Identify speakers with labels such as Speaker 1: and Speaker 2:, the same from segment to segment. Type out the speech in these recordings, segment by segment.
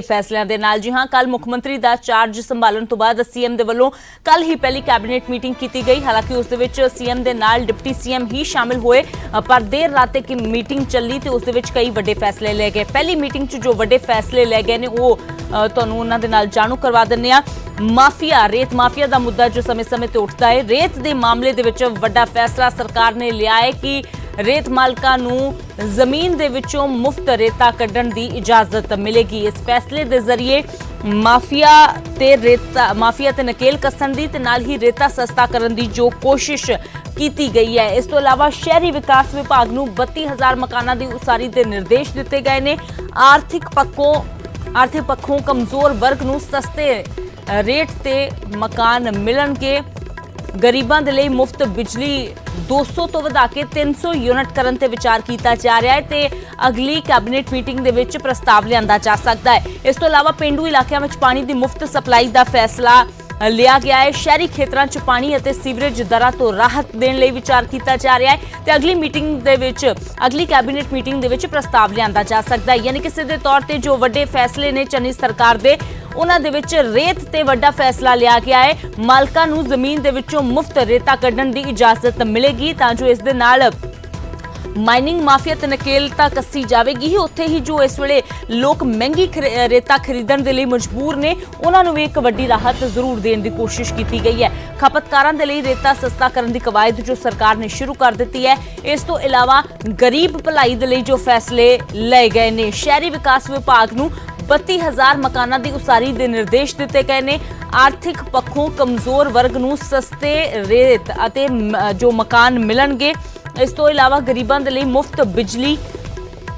Speaker 1: फैसलों के नाल। जी हाँ, कल मुख्यमंत्री का चार्ज संभालने तो बाद सीएम के वलों कल ही पहली कैबिनेट मीटिंग की गई। हालांकि उस सीएम के नाल डिप्टी सीएम ही शामिल हुए, पर देर रात की मीटिंग चली तो उस कई बड़े फैसले ले गए। पहली मीटिंग च जो बड़े फैसले ले गए ने वो तुहानूं उन्हां दे नाल जाणू करवा दिंदे आ। माफिया रेत माफिया का मुद्दा जो समय समय ते उठता है, रेत के मामले दे विच वड्डा फैसला सरकार ने लिया है कि रेत मालकां नूं जमीन दे विचों मुफ्त रेता कड्ढण दी इजाजत मिलेगी। इस फैसले के जरिए माफिया ते नकेल कसन दी ते नाल ही रेता सस्ता करन दी जो कोशिश की गई है। इस तो इलावा शहरी विकास विभाग नूं 32,000 मकानां दी उसारी के निर्देश दिते गए ने। आर्थिक पक्षों कमजोर वर्ग नूं सस्ते रेट ते मकान मिलणगे। गरीबां दे लई मुफ्त बिजली 200 तो वधा के 300 यूनिट करन ते विचार किया जा रहा है ते अगली कैबिनेट मीटिंग दे विच प्रस्ताव लिआंदा जा सकता है। इस तो इलावा पेंडू इलाकों में पानी की मुफ्त सप्लाई का फैसला लिया गया है। शहरी खेतरां च पानी अते सीवरेज दरां तो राहत देने लई विचार किया जा रहा है ते अगली कैबिनेट मीटिंग दे विच प्रस्ताव लिआंदा जा सकता है। यानी किसी के तौर पर जो वड्डे फैसले ने चन्नी सरकार दे उन्हां दे विच रेत ते वड्डा फैसला लिया गया है। मालकां नूं जमीन दे विचों मुफ्त रेता कड्ढण दी इजाजत मिलेगी तां जो इस दे नाल माइनिंग माफिया ते नकेल तां कसी जाएगी ही। उत्थे ही जो इस वेले लोग महंगी रेता खरीदण दे लई मजबूर ने उन्हां नूं भी एक वड्डी राहत जरूर देण दी कोशिश की गई है। खपतकारां दे लई रेता सस्ता करन दी कवायद जो सरकार ने शुरू कर दी है। इस तो इलावा गरीब भलाई दे लई जो फैसले लए गए ने। शहरी विकास विभाग नूं 32,000 मकानां दी उसारी दे निर्देश दिते गए ने। आर्थिक पक्षों कमजोर वर्ग नूं सस्ते रेत अते जो मकान मिलणगे। इस तो इलावा गरीबां दे लई मुफ्त बिजली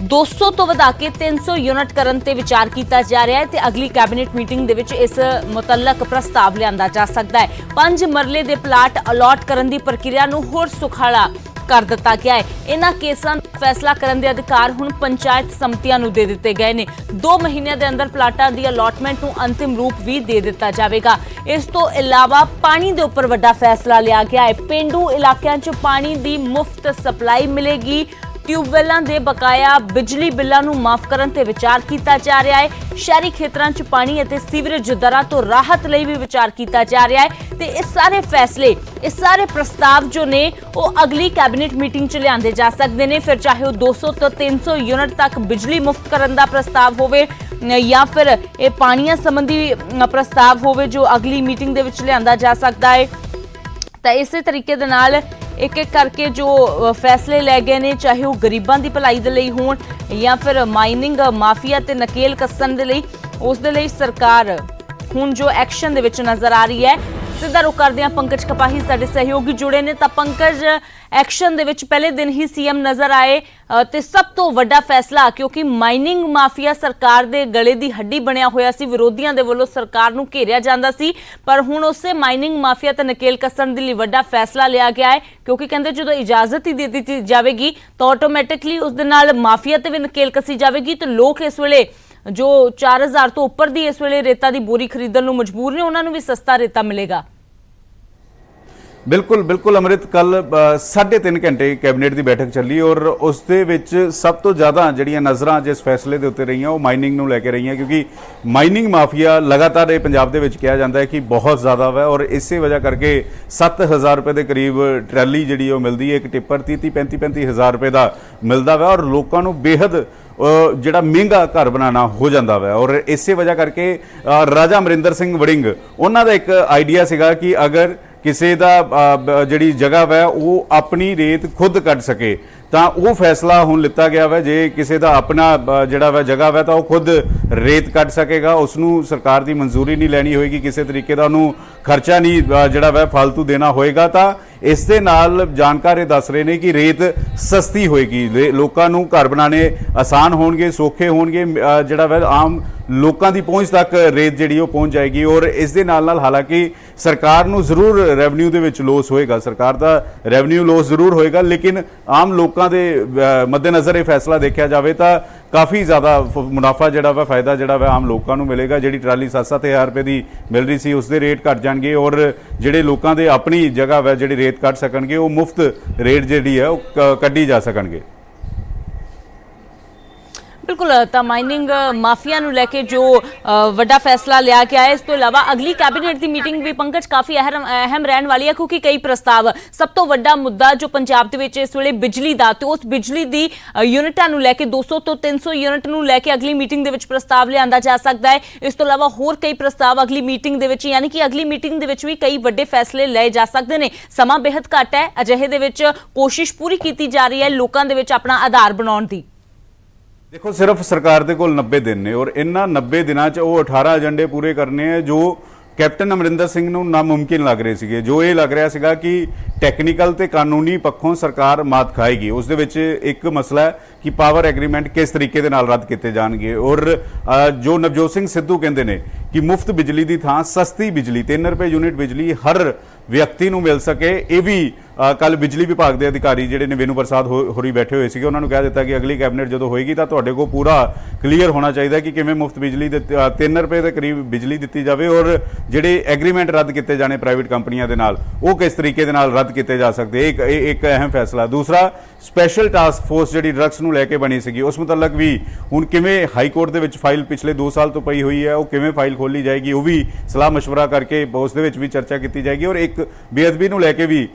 Speaker 1: 200 तो वधा के 300 यूनिट करन ते विचार किया जा रहा है ते अगली कैबिनेट मीटिंग दे विच इस मुतल्लक प्रस्ताव लिआंदा जा सकता है। 5 मरले दे प्लाट अलॉट करन दी प्रक्रिया नूं होर सुखाला कर दिता गया है। इन्हां केसां फैसला करन दे अधिकार हुण पंचायत समतियां नूं दे दिते गए ने। 2 महीनों के अंदर प्लाटां दी अलॉटमेंट नूं अंतिम रूप भी दे दिता जाएगा। इस तो इलावा पानी के उपर वड्डा फैसला लिया गया है। पेंडू इलाकों च पानी की मुफ्त सप्लाई मिलेगी। ट्यूबवैलों के बकाया बिजली बिलों नूं माफ करन ते विचार किया जा रहा है। शहरी खेतरां च पानी अते सीवरेज दरां तो राहत लई भी विचार किया जा रहा है। ते इस सारे फैसले इस सारे प्रस्ताव जो ने वो अगली कैबिनेट मीटिंग च लिआंदे जा सकते हैं। फिर चाहे वो 200 तो 300 यूनिट तक बिजली मुफ्त करन दा प्रस्ताव होवे या फिर ये पानियां संबंधी प्रस्ताव होवे जो अगली मीटिंग दे विच लिआंदा जा सकता है। तो इस तरीके दे नाल एक एक करके जो फैसले लै गए ने, चाहे वो गरीबां दी भलाई दे लई होण या फिर माइनिंग माफिया ते नकेल कसन दे लई, उस दे लई सरकार हुण जो एक्शन दे विच नज़र आ रही है। सीधा रुख करदे हां, पंकज कपाही साडे सहयोगी जुड़े ने। तां पंकज, एक्शन दे विच पहले दिन ही सीएम नज़र आए ते सब तो वड्डा फैसला, क्योंकि माइनिंग माफिया सरकार दे गले दी हड्डी बनिया होया सी, विरोधियों दे वल्लों सरकार नूं घेरिया जांदा सी, पर हुण उसे माइनिंग माफिया ते नकेल कसन दे लई वड्डा फैसला लिया गया है। क्योंकि कहंदे जदों इजाजत ही दे दी जाएगी तो ऑटोमैटिकली उस दे नाल माफिया ते भी नकेल कसी जाएगी। तो लोग इस वेले जो 4,000 तो उपर दी इस वेले रेता की बोरी खरीदण नूं मजबूर ने, उन्हां नूं भी सस्ता रेता मिलेगा।
Speaker 2: बिल्कुल बिल्कुल अमृत, कल 3.5 घंटे कैबिनेट की बैठक चली और उस दे विच सब तो ज़्यादा जिहड़ियां नज़रां जिस फैसले के उत्ते रहियां वो माइनिंग नूं लैके रहियां, क्योंकि माइनिंग माफिया लगातार ये पंजाब दे विच कहा जाता है कि बहुत ज़्यादा वा और इसे वजह करके 7,000 रुपए के करीब ट्रैली जिहड़ी वो मिलती है, एक टिप्पर 30-35 हज़ार रुपए का मिलता वा और लोगों को बेहद जिहड़ा महंगा घर बनाना हो जाता है। और इसे वजह करके राजा अमरिंदर सिंह वड़िंग उन्हां दा एक आइडिया सीगा कि अगर किसी का जी जगह वै वो अपनी रेत खुद कट सके तो वह फैसला हुण लिता गया वै। जे किसी का अपना जड़ा वै जगह वै तो वह खुद रेत कट सकेगा, उसनों सरकार की मंजूरी नहीं लैनी होएगी, किसी तरीके का उन्होंने खर्चा नहीं जड़ा वै फालतू देना होएगा। तो इस दे नाल जानकार दस रहे हैं कि रेत सस्ती होएगी, लोगों को घर बनाने आसान होणगे, सौखे होणगे, जड़ा वै आम लोगों की पहुँच तक रेत जी पहुँच जाएगी। और इस दे नाल हालांकि सरकार नूं जरूर रेवन्यू दे विच लॉस होएगा, सरकार का रेवन्यू लॉस जरूर होएगा, लेकिन आम लोगों के मद्देनज़र यह फैसला देखा जाए तो काफ़ी ज़्यादा मुनाफा जड़ा वा फायदा जड़ा वा आम लोगों को मिलेगा। जी ट्राली 7-7 हज़ार रुपए की मिल रही सी उसके रेट घट जाएंगे और जोड़े लोगों के अपनी जगह वा जी रेत कट सकणगे वो मुफ्त रेट जी है वो कड्ढी जा सकणगे।
Speaker 1: ਬਿਲਕੁਲ ਤਾਂ ਮਾਈਨਿੰਗ ਮਾਫੀਆ ਨੂੰ ਲੈ ਕੇ ਜੋ ਵੱਡਾ ਫੈਸਲਾ ਲਿਆ ਗਿਆ ਹੈ, ਇਸ ਤੋਂ ਇਲਾਵਾ ਅਗਲੀ ਕੈਬਨਿਟ ਦੀ ਮੀਟਿੰਗ ਵੀ ਪੰਕਜ ਕਾਫੀ ਅਹਿਮ ਰਹਿਣ ਵਾਲੀ ਹੈ, ਕਿਉਂਕਿ ਕਈ ਪ੍ਰਸਤਾਵ, ਸਭ ਤੋਂ ਵੱਡਾ ਮੁੱਦਾ ਜੋ ਪੰਜਾਬ ਦੇ ਵਿੱਚ ਇਸ ਵੇਲੇ ਬਿਜਲੀ ਦਾ, ਤੇ ਉਸ ਬਿਜਲੀ ਦੀ ਯੂਨਿਟਾਂ ਨੂੰ ਲੈ ਕੇ 200 ਤੋਂ 300 ਯੂਨਿਟ ਨੂੰ ਲੈ ਕੇ ਅਗਲੀ ਮੀਟਿੰਗ ਦੇ ਵਿੱਚ ਪ੍ਰਸਤਾਵ ਲਿਆਂਦਾ ਜਾ ਸਕਦਾ ਹੈ। ਇਸ ਤੋਂ ਇਲਾਵਾ ਹੋਰ ਕਈ ਪ੍ਰਸਤਾਵ ਅਗਲੀ ਮੀਟਿੰਗ ਦੇ ਵਿੱਚ, ਯਾਨੀ ਕਿ ਅਗਲੀ ਮੀਟਿੰਗ ਦੇ ਵਿੱਚ ਵੀ ਕਈ ਵੱਡੇ ਫੈਸਲੇ ਲਏ ਜਾ ਸਕਦੇ ਨੇ। ਸਮਾਂ ਬੇहद ਘੱਟ ਹੈ, ਅਜਿਹੇ ਦੇ ਵਿੱਚ ਕੋਸ਼ਿਸ਼ ਪੂਰੀ ਕੀਤੀ ਜਾ ਰਹੀ ਹੈ ਲੋਕਾਂ ਦੇ ਵਿੱਚ ਆਪਣਾ ਆਧਾਰ ਬਣਾਉਣ ਦੀ।
Speaker 2: ਦੇਖੋ, ਸਿਰਫ ਸਰਕਾਰ ਦੇ ਕੋਲ 90 ਦਿਨ ਨੇ ਔਰ ਇਹਨਾਂ 90 ਦਿਨਾਂ 'ਚ ਉਹ 18 ਏਜੰਡੇ ਪੂਰੇ ਕਰਨੇ ਆ ਜੋ ਕੈਪਟਨ ਅਮਰਿੰਦਰ ਸਿੰਘ ਨੂੰ ਨਾਮੁਮਕਿਨ ਲੱਗ ਰਹੇ ਸੀਗੇ। ਜੋ ਇਹ ਲੱਗ ਰਿਹਾ ਸੀਗਾ ਕਿ ਟੈਕਨੀਕਲ ਤੇ ਕਾਨੂੰਨੀ ਪੱਖੋਂ ਸਰਕਾਰ ਮਾਤ ਖਾਏਗੀ। ਉਸ ਦੇ ਵਿੱਚ ਇੱਕ ਮਸਲਾ ਹੈ ਕਿ ਪਾਵਰ ਐਗਰੀਮੈਂਟ ਕਿਸ ਤਰੀਕੇ ਦੇ ਨਾਲ ਰੱਦ ਕੀਤੇ ਜਾਣਗੇ ਔਰ ਜੋ ਨਵਜੋਤ ਸਿੰਘ ਸਿੱਧੂ ਕਹਿੰਦੇ ਨੇ ਕਿ ਮੁਫਤ ਬਿਜਲੀ ਦੀ ਥਾਂ ਸਸਤੀ ਬਿਜਲੀ, 3 ਰੁਪਏ ਯੂਨਿਟ ਬਿਜਲੀ ਹਰ ਵਿਅਕਤੀ ਨੂੰ ਮਿਲ ਸਕੇ। ਇਹ ਵੀ ਕੱਲ ਬਿਜਲੀ ਵਿਭਾਗ ਦੇ ਅਧਿਕਾਰੀ ਜਿਹੜੇ ਨੇ ਵੇਨੂ ਪ੍ਰਸਾਦ ਹੋਰੀ ਬੈਠੇ ਹੋਏ ਸੀਗੇ, ਉਹਨਾਂ ਨੂੰ ਕਹਿ ਦਿੱਤਾ ਕਿ ਅਗਲੀ ਕੈਬਨਿਟ ਜਦੋਂ ਹੋਏਗੀ ਤਾਂ ਤੁਹਾਡੇ ਕੋਲ ਪੂਰਾ ਕਲੀਅਰ ਹੋਣਾ ਚਾਹੀਦਾ ਕਿ ਕਿਵੇਂ ਮੁਫਤ ਬਿਜਲੀ ਦੇ 3 ਰੁਪਏ ਦੇ ਕਰੀਬ ਬਿਜਲੀ ਦਿੱਤੀ ਜਾਵੇ ਔਰ ਜਿਹੜੇ ਐਗਰੀਮੈਂਟ ਰੱਦ ਕੀਤੇ ਜਾਣੇ ਪ੍ਰਾਈਵੇਟ ਕੰਪਨੀਆਂ ਦੇ ਨਾਲ, ਉਹ ਕਿਸ ਤਰੀਕੇ ਦੇ ਨਾਲ ਰੱਦ ਕੀਤੇ ਜਾ ਸਕਦੇ। ਇੱਕ ਅਹਿਮ ਫੈਸਲਾ। ਦੂਸਰਾ, ਸਪੈਸ਼ਲ ਟਾਸਕ ਫੋਰਸ ਜਿਹੜੀ ਡਰੱਗਸ ਨੂੰ ਲੈ ਕੇ ਬਣੀ ਸੀਗੀ, ਉਸ ਮੁਤਲਕ ਵੀ ਹੁਣ ਕਿਵੇਂ ਹਾਈ ਕੋਰਟ ਦੇ ਵਿੱਚ ਫਾਈਲ ਪਿਛਲੇ 2 ਸਾਲ ਤੋਂ ਪਈ ਹੋਈ ਹੈ, ਉਹ ਕਿਵੇਂ ਫਾਈਲ ਖੋਲੀ ਜਾਏਗੀ, ਉਹ ਵੀ ਸਲਾਹ ਮਸ਼ਵਰਾ ਕਰਕੇ ਉਸ ਦੇ ਵਿੱਚ ਵੀ ਚਰਚਾ ਕੀਤੀ ਜਾਏਗੀ। ਔਰ ਇੱਕ ਬੇਅਦਬੀ ਨੂੰ ਲੈ ਕੇ ਵੀ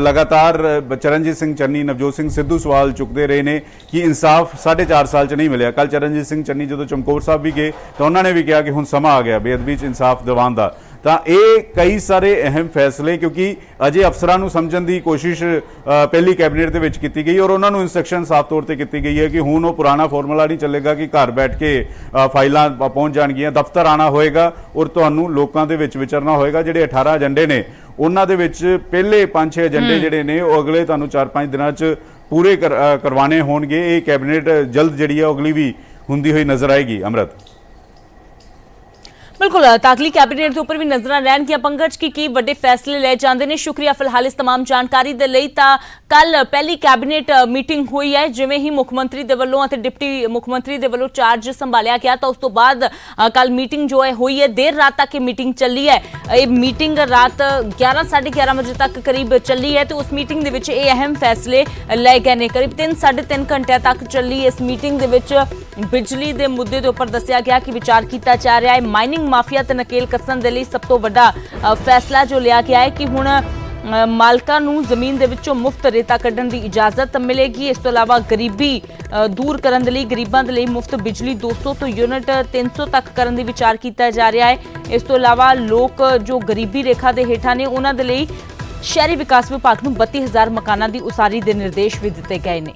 Speaker 2: ਲਗਾਤਾਰ ਚਰਨਜੀਤ ਸਿੰਘ ਚੰਨੀ, ਨਵਜੋਤ ਸਿੰਘ ਸਿੱਧੂ ਸਵਾਲ ਚੁੱਕਦੇ ਰਹੇ ਨੇ ਕਿ ਇਨਸਾਫ 4.5 ਸਾਲ 'ਚ ਨਹੀਂ ਮਿਲਿਆ। ਕੱਲ ਚਰਨਜੀਤ ਸਿੰਘ ਚੰਨੀ ਜਦੋਂ ਚਮਕੌਰ ਸਾਹਿਬ ਵੀ ਗਏ ਤਾਂ ਉਹਨਾਂ ਨੇ ਵੀ ਕਿਹਾ ਕਿ ਹੁਣ ਸਮਾਂ ਆ ਗਿਆ ਬੇਅਦਬੀ 'ਚ ਇਨਸਾਫ ਦਿਵਾਉਣ ਦਾ। ਤਾਂ ਇਹ ਕਈ ਸਾਰੇ ਅਹਿਮ ਫੈਸਲੇ, ਕਿਉਂਕਿ ਅਜੇ ਅਫਸਰਾਂ ਨੂੰ ਸਮਝਣ ਦੀ ਕੋਸ਼ਿਸ਼ ਪਹਿਲੀ ਕੈਬਨਿਟ ਦੇ ਵਿੱਚ ਕੀਤੀ ਗਈ ਔਰ ਉਹਨਾਂ ਨੂੰ ਇਨਸਟਰਕਸ਼ਨ ਸਾਫ਼ ਤੌਰ ਤੇ ਕੀਤੀ ਗਈ ਹੈ ਕਿ ਹੁਣ ਉਹ ਪੁਰਾਣਾ ਫਾਰਮੂਲਾ ਨਹੀਂ ਚੱਲੇਗਾ ਕਿ ਘਰ ਬੈਠ ਕੇ ਫਾਈਲਾਂ ਪਹੁੰਚ ਜਾਣਗੀਆਂ, ਦਫ਼ਤਰ ਆਣਾ ਹੋਏਗਾ ਔਰ ਤੁਹਾਨੂੰ ਲੋਕਾਂ ਦੇ ਵਿੱਚ ਵਿਚਰਨਾ ਹੋਏਗਾ। ਜਿਹੜੇ 18 ਏਜੰਡੇ ਨੇ ਉਹਨਾਂ ਦੇ ਵਿੱਚ ਪਹਿਲੇ 5-6 ਏਜੰਡੇ ਜਿਹੜੇ ਨੇ ਉਹ ਅਗਲੇ ਤੁਹਾਨੂੰ 4-5 ਦਿਨਾਂ 'ਚ ਪੂਰੇ ਕਰਵਾਣੇ ਹੋਣਗੇ। ਇਹ ਕੈਬਨਿਟ ਜਲਦ ਜਿਹੜੀ ਹੈ ਅਗਲੀ ਵੀ ਹੁੰਦੀ ਹੋਈ ਨਜ਼ਰ ਆਏਗੀ। ਅਮਰਤ,
Speaker 1: ਬਿਲकुल ਤਾਂ ਅਗਲੀ ਕੈਬਨਿਟ ਦੇ ਉੱਪਰ ਵੀ ਨਜ਼ਰਾਂ ਰਹਿਣਗੀਆਂ ਪੰਕਜ ਕੀ ਵੱਡੇ ਫੈਸਲੇ ਲਏ ਜਾਂਦੇ ਨੇ। ਸ਼ੁਕਰੀਆ ਫਿਲਹਾਲ ਇਸ तमाम ਜਾਣਕਾਰੀ ਦੇ ਲਈ। ਤਾਂ ਕੱਲ ਪਹਿਲੀ ਕੈਬਨਿਟ ਮੀਟਿੰਗ ਹੋਈ ਹੈ, ਜਿਵੇਂ ਹੀ ਮੁੱਖ ਮੰਤਰੀ ਦੇ ਵੱਲੋਂ ਅਤੇ ਡਿਪਟੀ ਮੁੱਖ ਮੰਤਰੀ ਦੇ ਵੱਲੋਂ ਚਾਰਜ ਸੰਭਾਲਿਆ ਗਿਆ ਤਾਂ ਉਸ ਤੋਂ ਬਾਅਦ ਕੱਲ ਮੀਟਿੰਗ ਜੋ ਹੈ ਹੋਈ ਹੈ, ਦੇਰ ਰਾਤ ਤੱਕ ਇਹ ਮੀਟਿੰਗ ਚੱਲੀ ਹੈ। ਇਹ ਮੀਟਿੰਗ ਰਾਤ 11-11:30 ਵਜੇ ਤੱਕ ਕਰੀਬ ਚੱਲੀ ਹੈ ਤੇ ਉਸ ਮੀਟਿੰਗ ਦੇ ਵਿੱਚ ਇਹ ਅਹਿਮ ਫੈਸਲੇ ਲਏ ਗਏ ਨੇ। ਕਰੀਬ 3-3.5 ਘੰਟਿਆਂ ਤੱਕ ਚੱਲੀ ਇਸ ਮੀਟਿੰਗ ਦੇ ਵਿੱਚ ਬਿਜਲੀ ਦੇ ਮੁੱਦੇ ਦੇ ਉੱਪਰ ਦੱਸਿਆ ਗਿਆ ਕਿ ਵਿਚਾਰ ਕੀਤਾ ਜਾ ਰਿਹਾ ਹੈ। ਮਾਈਨਿੰਗ ਮਾਫੀਆ ਤੇ ਨਕੇਲ ਕੱਸਣ ਦੇ ਲਈ ਸਭ ਤੋਂ ਵੱਡਾ ਫੈਸਲਾ ਜੋ ਲਿਆ ਗਿਆ ਹੈ ਕਿ ਹੁਣ ਮਾਲਕਾਂ ਨੂੰ ਜ਼ਮੀਨ ਦੇ ਵਿੱਚੋਂ ਮੁਫਤ ਰੇਤਾ ਕੱਢਣ ਦੀ ਇਜਾਜ਼ਤ ਮਿਲੇਗੀ। ਇਸ ਤੋਂ ਇਲਾਵਾ ਗਰੀਬੀ ਦੂਰ ਕਰਨ ਦੇ ਲਈ, ਗਰੀਬਾਂ ਦੇ ਲਈ ਮੁਫਤ ਬਿਜਲੀ 200 ਤੋਂ ਯੂਨਿਟ 300 ਤੱਕ ਕਰਨ ਦੀ ਵਿਚਾਰ ਕੀਤਾ ਜਾ ਰਿਹਾ ਹੈ। ਇਸ ਤੋਂ ਇਲਾਵਾ ਲੋਕ ਜੋ ਗਰੀਬੀ ਰੇਖਾ ਦੇ ਹੇਠਾਂ ਨੇ ਉਹਨਾਂ ਦੇ ਲਈ ਸ਼ਹਿਰੀ ਵਿਕਾਸ ਵਿਭਾਗ ਨੂੰ 32,000 ਮਕਾਨਾਂ ਦੀ ਉਸਾਰੀ ਦੇ ਨਿਰਦੇਸ਼ ਵੀ ਦਿੱਤੇ ਗਏ ਨੇ।